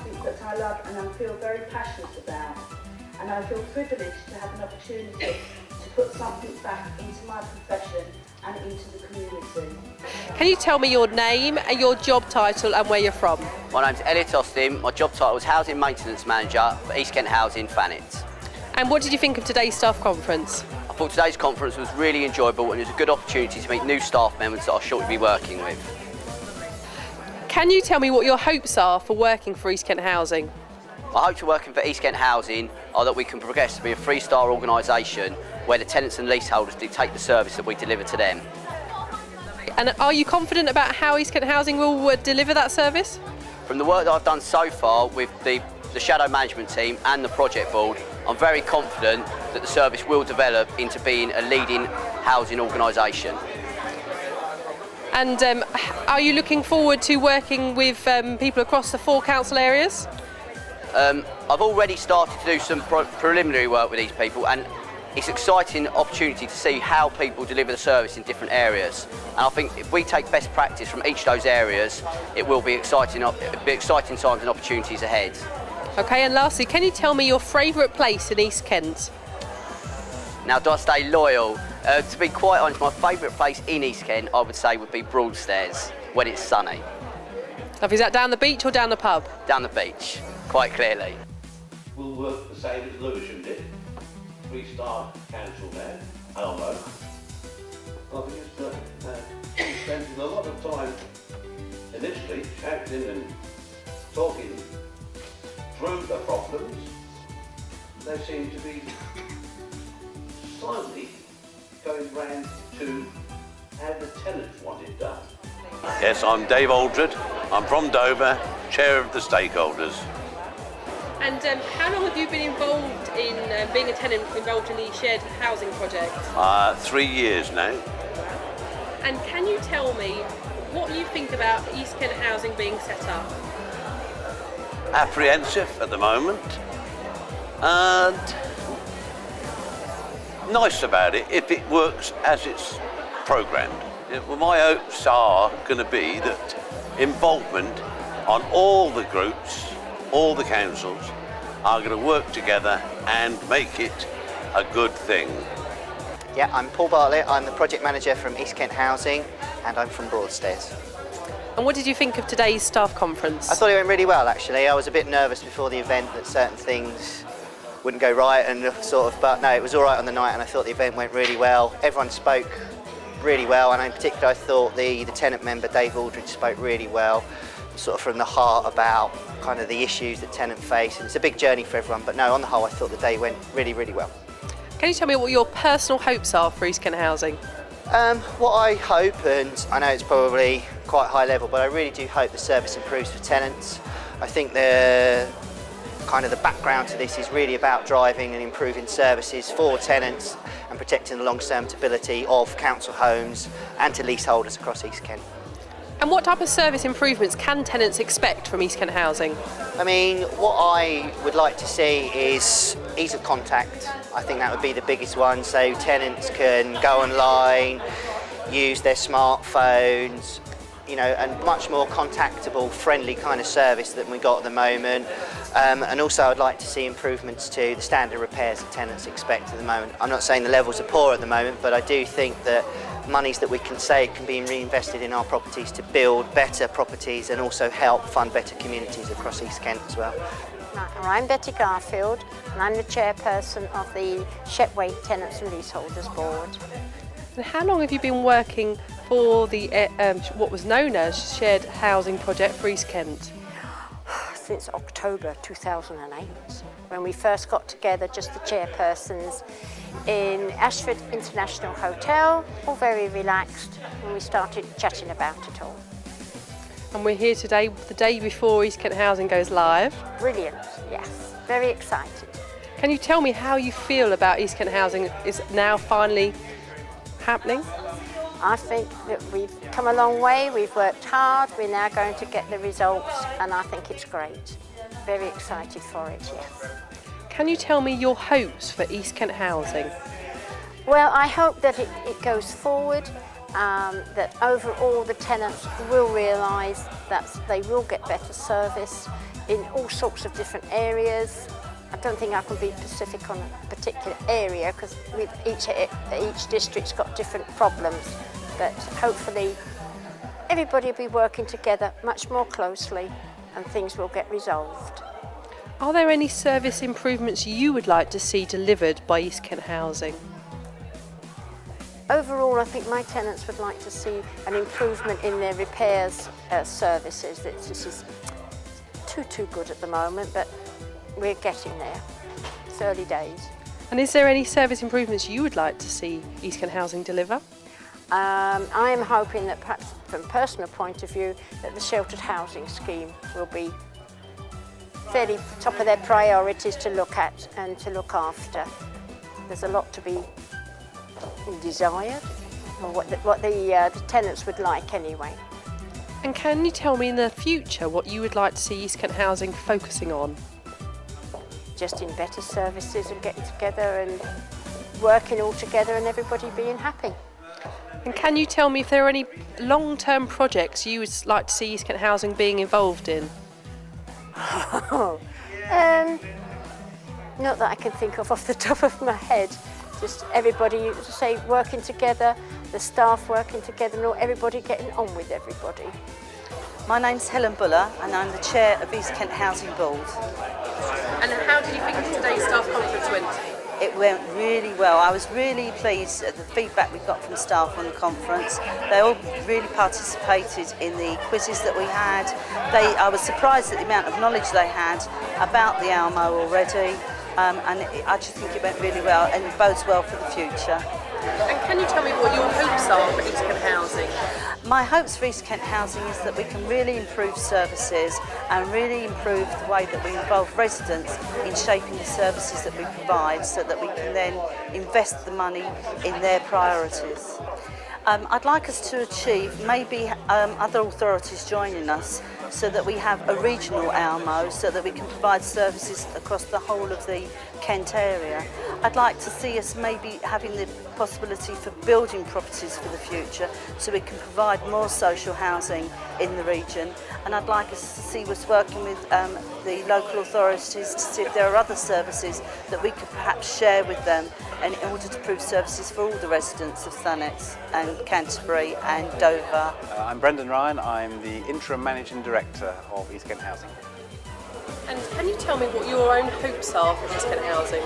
something that I love and I feel very passionate about. And I feel privileged to have an opportunity to put something back into my profession and into the community. Can you tell me your name and your job title and where you're from? My name's Elliot Austin. My job title is Housing Maintenance Manager for East Kent Housing, Thanet. And what did you think of today's staff conference? I thought today's conference was really enjoyable and it was a good opportunity to meet new staff members that I shortly be working with. Can you tell me what your hopes are for working for East Kent Housing? I hope to working for East Kent Housing are that we can progress to be a 3-star organisation where the tenants and leaseholders dictate the service that we deliver to them. And are you confident about how East Kent Housing will deliver that service? From the work that I've done so far with the shadow management team and the project board, I'm very confident that the service will develop into being a leading housing organisation. And are you looking forward to working with people across the 4 council areas? I've already started to do some preliminary work with these people, and it's an exciting opportunity to see how people deliver the service in different areas. And I think if we take best practice from each of those areas, it will be exciting times and opportunities ahead. Okay, and lastly, can you tell me your favourite place in East Kent? Now, do I stay loyal? To be quite honest, my favourite place in East Kent, I would say, would be Broadstairs, when it's sunny. Love, is that down the beach or down the pub? Down the beach, quite clearly. We'll work the same as Lewisham did. 3-star council there, ALMO. I think it's spending a lot of time initially shouting and talking through the problems. They seem to be slowly going round to how the tenants want it done. Yes, I'm Dave Aldred. I'm from Dover, chair of the stakeholders. And how long have you been involved in being a tenant involved in the shared housing project? 3 years now. And can you tell me what you think about East Kent Housing being set up? Apprehensive at the moment, and nice about it if it works as it's programmed. Well, my hopes are going to be that involvement on all the groups, all the councils, are going to work together and make it a good thing. Yeah, I'm Paul Bartlett, I'm the project manager from East Kent Housing and I'm from Broadstairs. And what did you think of today's staff conference? I thought it went really well actually. I was a bit nervous before the event that certain things wouldn't go right and but no, it was all right on the night and I thought the event went really well. Everyone spoke really well, and in particular I thought the tenant member Dave Aldridge spoke really well, sort of from the heart about kind of the issues that tenants face, and it's a big journey for everyone, but no, on the whole I thought the day went really, really well. Can you tell me what your personal hopes are for East Kent Housing? What I hope, and I know it's probably quite high level, but I really do hope the service improves for tenants. I think the background to this is really about driving and improving services for tenants and protecting the long-term stability of council homes and to leaseholders across East Kent. And what type of service improvements can tenants expect from East Kent Housing? I mean, what I would like to see is ease of contact. I think that would be the biggest one, so tenants can go online, use their smartphones, you know, and much more contactable, friendly kind of service than we got at the moment. And also I'd like to see improvements to the standard repairs that tenants expect at the moment. I'm not saying the levels are poor at the moment, but I do think that monies that we can save can be reinvested in our properties to build better properties and also help fund better communities across East Kent as well. I'm Betty Garfield and I'm the chairperson of the Shepway Tenants and Leaseholders Board. And how long have you been working for the what was known as Shared Housing Project for East Kent? Since October 2008, when we first got together, just the chairpersons in Ashford International Hotel, all very relaxed, and we started chatting about it all. And we're here today, the day before East Kent Housing goes live. Brilliant, yes, very excited. Can you tell me how you feel about East Kent Housing is now finally happening? I think that we've come a long way, we've worked hard, we're now going to get the results, and I think it's great. Very excited for it, yes. Can you tell me your hopes for East Kent Housing? Well, I hope that it goes forward, that overall the tenants will realise that they will get better service in all sorts of different areas. I don't think I can be specific on a particular area because each district's got different problems, but hopefully everybody will be working together much more closely and things will get resolved. Are there any service improvements you would like to see delivered by East Kent Housing? Overall, I think my tenants would like to see an improvement in their repairs services. This is too good at the moment, but we're getting there. It's early days. And is there any service improvements you would like to see East Kent Housing deliver? I am hoping that perhaps from a personal point of view that the sheltered housing scheme will be fairly top of their priorities to look at and to look after. There's a lot to be desired, or what the tenants would like anyway. And can you tell me in the future what you would like to see East Kent Housing focusing on? Just in better services and getting together and working all together and everybody being happy. And can you tell me if there are any long-term projects you would like to see East Kent Housing being involved in? Not that I can think of off the top of my head. Just everybody, say, working together, the staff working together, and everybody getting on with everybody. My name's Helen Buller and I'm the Chair of East Kent Housing Board. And how did you think today's staff conference went? It went really well. I was really pleased at the feedback we got from staff on the conference. They all really participated in the quizzes that we had. I was surprised at the amount of knowledge they had about the ALMO already, and I just think it went really well and it bodes well for the future. And can you tell me what your hopes are for East Kent Housing? My hopes for East Kent Housing is that we can really improve services and really improve the way that we involve residents in shaping the services that we provide so that we can then invest the money in their priorities. I'd like us to achieve maybe other authorities joining us so that we have a regional ALMO so that we can provide services across the whole of the Kent area. I'd like to see us maybe having the possibility for building properties for the future so we can provide more social housing in the region, and I'd like us to see us working with the local authorities to see if there are other services that we could perhaps share with them in order to improve services for all the residents of Thanet and Canterbury and Dover. I'm Brendan Ryan, I'm the Interim Managing Director of East Kent Housing. And can you tell me what your own hopes are for East Kent Housing?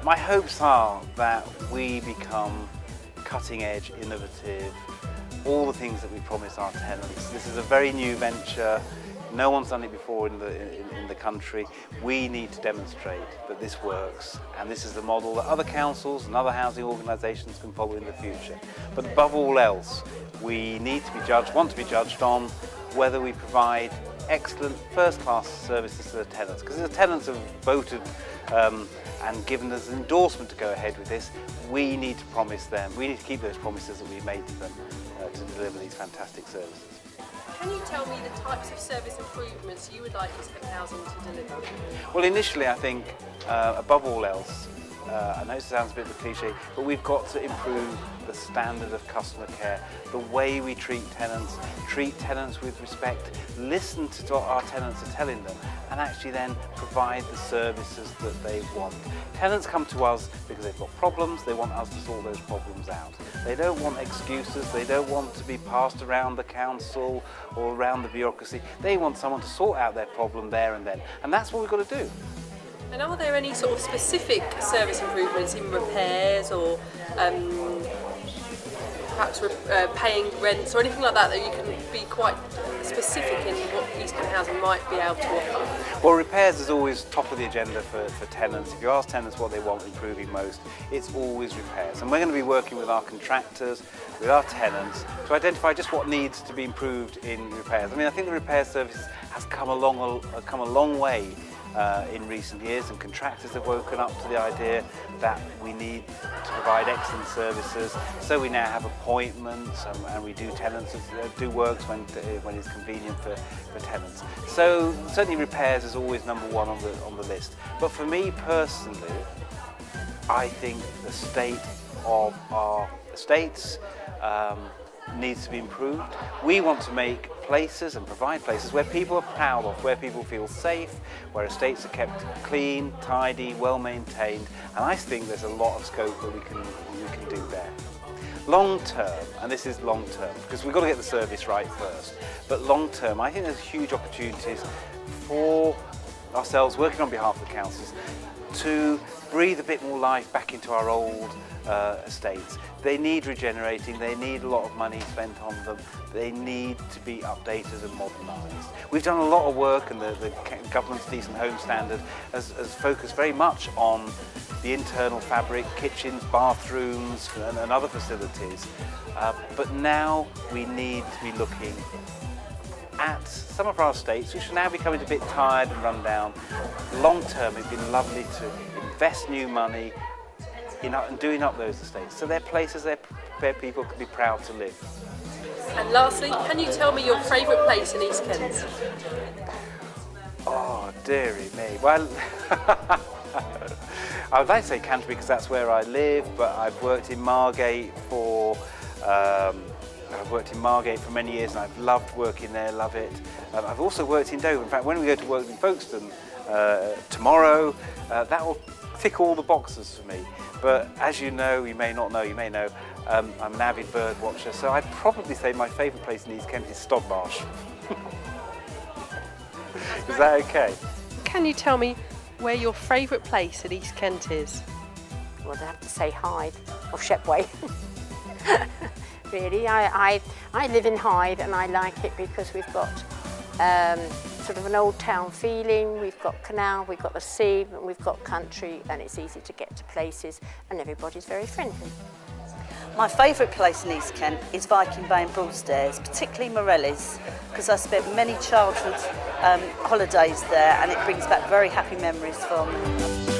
My hopes are that we become cutting edge, innovative, all the things that we promise our tenants. This is a very new venture. No one's done it before in the country. We need to demonstrate that this works, and this is the model that other councils and other housing organisations can follow in the future. But above all else, we need to be judged, want to be judged on whether we provide excellent first-class services to the tenants. Because the tenants have voted and given us an endorsement to go ahead with this, we need to promise them, we need to keep those promises that we made to them to deliver these fantastic services. Can you tell me the types of service improvements you would like East Kent Housing to deliver? Well, initially I think, above all else, I know it sounds a bit of a cliche, but we've got to improve the standard of customer care, the way we treat tenants with respect, listen to what our tenants are telling them, and actually then provide the services that they want. Tenants come to us because they've got problems, they want us to sort those problems out. They don't want excuses, they don't want to be passed around the council or around the bureaucracy. They want someone to sort out their problem there and then, and that's what we've got to do. And are there any sort of specific service improvements in repairs or perhaps paying rents or anything like that you can be quite specific in what East Kent Housing might be able to offer? Well, repairs is always top of the agenda for tenants. If you ask tenants what they want improving most, it's always repairs. And we're going to be working with our contractors, with our tenants, to identify just what needs to be improved in repairs. I mean, I think the repair services has come a long way in recent years, and contractors have woken up to the idea that we need to provide excellent services. So we now have appointments and we do do works when it's convenient for tenants. So certainly repairs is always number one on the list. But for me personally, I think the state of our estates, needs to be improved. We want to make places and provide places where people are proud of, where people feel safe, where estates are kept clean, tidy, well maintained, and I think there's a lot of scope that we can do there. Long term, and this is long term, because we've got to get the service right first, but long term I think there's huge opportunities for ourselves working on behalf of the councils to breathe a bit more life back into our old estates. They need regenerating, they need a lot of money spent on them, they need to be updated and modernised. We've done a lot of work, and the government's Decent Home Standard has focused very much on the internal fabric, kitchens, bathrooms and other facilities. But now we need to be looking at some of our estates, which are now becoming a bit tired and run down. Long term, it'd been lovely to invest new money in doing up those estates, so they're places where people can be proud to live. And lastly, can you tell me your favourite place in East Kent? Oh, dearie me. Well, I would like to say Canterbury because that's where I live, but I've worked in Margate for many years, and I've loved working there, love it. I've also worked in Dover. In fact, when we go to work in Folkestone tomorrow, that will tick all the boxes for me. But as you know, you may not know, you may know, I'm an avid bird watcher, so I'd probably say my favourite place in East Kent is Stogmarsh. Is that okay? Can you tell me where your favourite place in East Kent is? Well, I have to say Hyde or Shepway. Really, I live in Hyde and I like it because we've got sort of an old town feeling, we've got canal, we've got the sea, and we've got country, and it's easy to get to places and everybody's very friendly. My favourite place in East Kent is Viking Bay and Broadstairs, particularly Morelli's, because I spent many childhood holidays there and it brings back very happy memories for me.